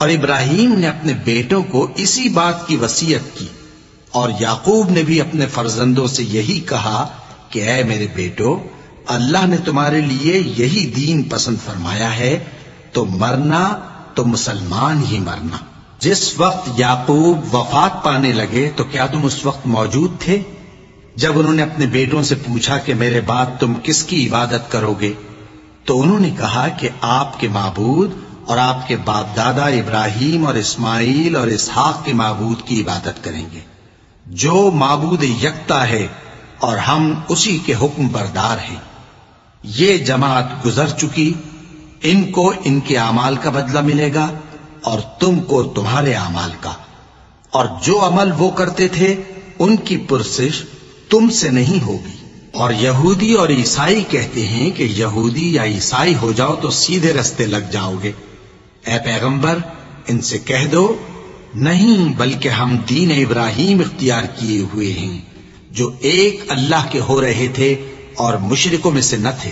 اور ابراہیم نے اپنے بیٹوں کو اسی بات کی وصیت کی، اور یعقوب نے بھی اپنے فرزندوں سے یہی کہا کہ اے میرے بیٹو، اللہ نے تمہارے لیے یہی دین پسند فرمایا ہے، تو مرنا تو مسلمان ہی مرنا۔ جس وقت یعقوب وفات پانے لگے تو کیا تم اس وقت موجود تھے جب انہوں نے اپنے بیٹوں سے پوچھا کہ میرے بعد تم کس کی عبادت کرو گے؟ تو انہوں نے کہا کہ آپ کے معبود اور آپ کے باپ دادا ابراہیم اور اسماعیل اور اسحاق کے معبود کی عبادت کریں گے، جو معبود یکتا ہے اور ہم اسی کے حکم بردار ہیں۔ یہ جماعت گزر چکی، ان کو ان کے اعمال کا بدلہ ملے گا اور تم کو تمہارے اعمال کا، اور جو عمل وہ کرتے تھے ان کی پرسش تم سے نہیں ہوگی۔ اور یہودی اور عیسائی کہتے ہیں کہ یہودی یا عیسائی ہو جاؤ تو سیدھے رستے لگ جاؤ گے۔ اے پیغمبر، ان سے کہہ دو نہیں، بلکہ ہم دین ابراہیم اختیار کیے ہوئے ہیں، جو ایک اللہ کے ہو رہے تھے اور مشرکوں میں سے نہ تھے۔